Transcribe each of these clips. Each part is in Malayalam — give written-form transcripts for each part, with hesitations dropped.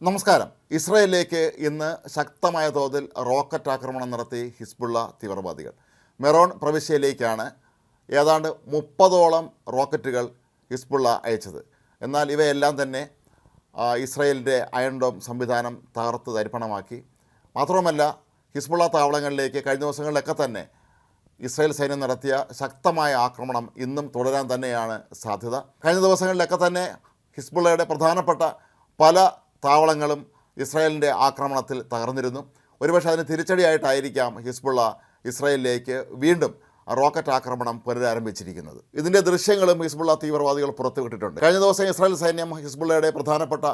നമസ്കാരം. ഇസ്രായേലിലേക്ക് ഇന്ന് ശക്തമായ തോതിൽ റോക്കറ്റ് ആക്രമണം നടത്തി ഹിസ്ബുള്ള തീവ്രവാദികൾ. മെറോൺ പ്രവിശ്യയിലേക്കാണ് ഏതാണ്ട് 30ഓളം റോക്കറ്റുകൾ ഹിസ്ബുള്ള അയച്ചത്. എന്നാൽ ഇവയെല്ലാം തന്നെ ഇസ്രായേലിൻ്റെ അയൺ ഡോം സംവിധാനം തകർത്ത് തരിപ്പണമാക്കി. മാത്രവുമല്ല, ഹിസ്ബുള്ള താവളങ്ങളിലേക്ക് കഴിഞ്ഞ ദിവസങ്ങളിലൊക്കെ തന്നെ ഇസ്രായേൽ സൈന്യം നടത്തിയ ശക്തമായ ആക്രമണം ഇന്നും തുടരാൻ തന്നെയാണ് സാധ്യത. കഴിഞ്ഞ ദിവസങ്ങളിലൊക്കെ തന്നെ ഹിസ്ബുള്ളയുടെ പ്രധാനപ്പെട്ട പല താവളങ്ങളും ഇസ്രായേലിൻ്റെ ആക്രമണത്തിൽ തകർന്നിരുന്നു. ഒരുപക്ഷെ അതിന് തിരിച്ചടിയായിട്ടായിരിക്കാം ഹിസ്ബുള്ള ഇസ്രായേലിലേക്ക് വീണ്ടും റോക്കറ്റ് ആക്രമണം പുനരാരംഭിച്ചിരിക്കുന്നത്. ഇതിൻ്റെ ദൃശ്യങ്ങളും ഹിസ്ബുള്ള തീവ്രവാദികൾ പുറത്തുവിട്ടിട്ടുണ്ട്. കഴിഞ്ഞ ദിവസം ഇസ്രായേൽ സൈന്യം ഹിസ്ബുള്ളയുടെ പ്രധാനപ്പെട്ട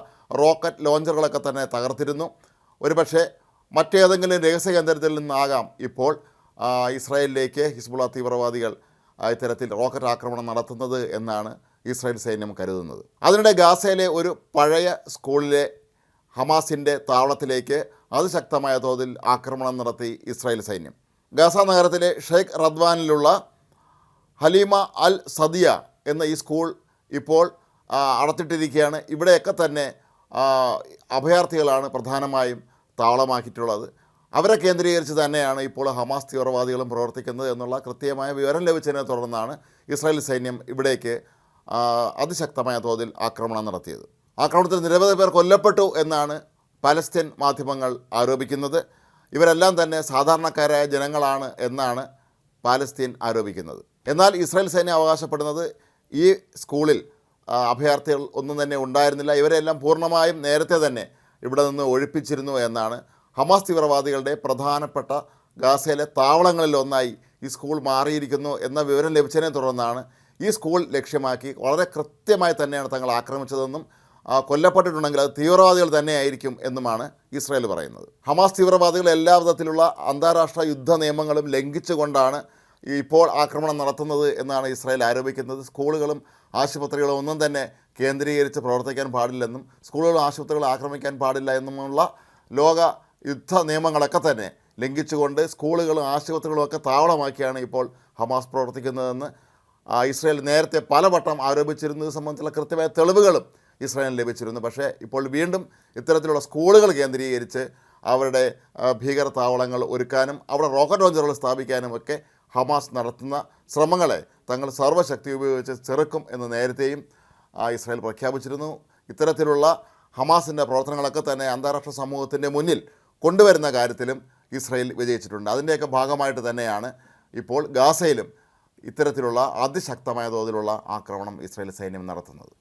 റോക്കറ്റ് ലോഞ്ചറുകളൊക്കെ തന്നെ തകർത്തിരുന്നു. ഒരുപക്ഷെ മറ്റേതെങ്കിലും രഹസ്യ കേന്ദ്രത്തിൽ നിന്നാകാം ഇപ്പോൾ ഇസ്രായേലിലേക്ക് ഹിസ്ബുള്ള തീവ്രവാദികൾ ഇത്തരത്തിൽ റോക്കറ്റ് ആക്രമണം നടത്തുന്നത് എന്നാണ് ഇസ്രായേൽ സൈന്യം കരുതുന്നത്. അതിനിടെ ഗാസയിലെ ഒരു പഴയ സ്കൂളിലെ ഹമാസിൻ്റെ താവളത്തിലേക്ക് അതിശക്തമായ തോതിൽ ആക്രമണം നടത്തി ഇസ്രായേൽ സൈന്യം. ഗാസ നഗരത്തിലെ ഷെയ്ഖ് റദ്വാനിലുള്ള ഹലീമ അൽ സദിയ എന്ന ഈ സ്കൂൾ ഇപ്പോൾ അടച്ചിട്ടിരിക്കുകയാണ്. ഇവിടെയൊക്കെ തന്നെ അഭയാർത്ഥികളാണ് പ്രധാനമായും താവളമാക്കിയിട്ടുള്ളത്. അവരെ കേന്ദ്രീകരിച്ച് തന്നെയാണ് ഇപ്പോൾ ഹമാസ് തീവ്രവാദികളും പ്രവർത്തിക്കുന്നത് എന്നുള്ള കൃത്യമായ വിവരം ലഭിച്ചതിനെ തുടർന്നാണ് ഇസ്രായേൽ സൈന്യം ഇവിടേക്ക് അതിശക്തമായ തോതിൽ ആക്രമണം നടത്തിയത്. ആക്രമണത്തിൽ നിരവധി പേർ കൊല്ലപ്പെട്ടു എന്നാണ് പാലസ്തീൻ മാധ്യമങ്ങൾ ആരോപിക്കുന്നത്. ഇവരെല്ലാം തന്നെ സാധാരണക്കാരായ ജനങ്ങളാണ് എന്നാണ് പാലസ്തീൻ ആരോപിക്കുന്നത്. എന്നാൽ ഇസ്രായേൽ സൈന്യം അവകാശപ്പെടുന്നത് ഈ സ്കൂളിൽ അഭയാർത്ഥികൾ ഒന്നും തന്നെ ഉണ്ടായിരുന്നില്ല, ഇവരെല്ലാം പൂർണ്ണമായും നേരത്തെ തന്നെ ഇവിടെ നിന്ന് ഒഴിപ്പിച്ചിരുന്നു എന്നാണ്. ഹമാസ് തീവ്രവാദികളുടെ പ്രധാനപ്പെട്ട ഗാസയിലെ താവളങ്ങളിലൊന്നായി ഈ സ്കൂൾ മാറിയിരിക്കുന്നു എന്ന വിവരം ലഭിച്ചതിനെ തുടർന്നാണ് ഈ സ്കൂൾ ലക്ഷ്യമാക്കി വളരെ കൃത്യമായി തന്നെയാണ് തങ്ങൾ ആക്രമിച്ചതെന്നും കൊല്ലപ്പെട്ടിട്ടുണ്ടെങ്കിൽ അത് തീവ്രവാദികൾ തന്നെയായിരിക്കും എന്നുമാണ് ഇസ്രായേൽ പറയുന്നത്. ഹമാസ് തീവ്രവാദികൾ എല്ലാ വിധത്തിലുള്ള അന്താരാഷ്ട്ര യുദ്ധ നിയമങ്ങളും ലംഘിച്ചുകൊണ്ടാണ് ഇപ്പോൾ ആക്രമണം നടത്തുന്നത് എന്നാണ് ഇസ്രായേൽ ആരോപിക്കുന്നത്. സ്കൂളുകളും ആശുപത്രികളും ഒന്നും തന്നെ കേന്ദ്രീകരിച്ച് പ്രവർത്തിക്കാൻ പാടില്ലെന്നും സ്കൂളുകളും ആശുപത്രികളും ആക്രമിക്കാൻ പാടില്ല എന്നുമുള്ള ലോക യുദ്ധ നിയമങ്ങളൊക്കെ തന്നെ ലംഘിച്ചുകൊണ്ട് സ്കൂളുകളും ആശുപത്രികളും ഒക്കെ താവളമാക്കിയാണ് ഇപ്പോൾ ഹമാസ് പ്രവർത്തിക്കുന്നതെന്ന് ഇസ്രായേൽ നേരത്തെ പലവട്ടം ആരോപിച്ചിരുന്നത് സംബന്ധിച്ചുള്ള കൃത്യമായ തെളിവുകളും ഇസ്രായേലിന് ലഭിച്ചിരുന്നു. പക്ഷേ ഇപ്പോൾ വീണ്ടും ഇത്തരത്തിലുള്ള സ്കൂളുകൾ കേന്ദ്രീകരിച്ച് അവരുടെ ഭീകര താവളങ്ങൾ ഒരുക്കാനും അവിടെ റോക്കറ്റ് ലോഞ്ചറുകൾ സ്ഥാപിക്കാനും ഒക്കെ ഹമാസ് നടത്തുന്ന ശ്രമങ്ങളെ തങ്ങൾ സർവ്വശക്തി ഉപയോഗിച്ച് ചെറുക്കും എന്ന് നേരത്തെയും ഇസ്രായേൽ പ്രഖ്യാപിച്ചിരുന്നു. ഇത്തരത്തിലുള്ള ഹമാസിൻ്റെ പ്രവർത്തനങ്ങളൊക്കെ തന്നെ അന്താരാഷ്ട്ര സമൂഹത്തിൻ്റെ മുന്നിൽ കൊണ്ടുവരുന്ന കാര്യത്തിലും ഇസ്രായേൽ വിജയിച്ചിട്ടുണ്ട്. അതിൻ്റെയൊക്കെ ഭാഗമായിട്ട് തന്നെയാണ് ഇപ്പോൾ ഗാസയിലും ഇത്തരത്തിലുള്ള അതിശക്തമായ തോതിലുള്ള ആക്രമണം ഇസ്രായേൽ സൈന്യം നടത്തുന്നത്.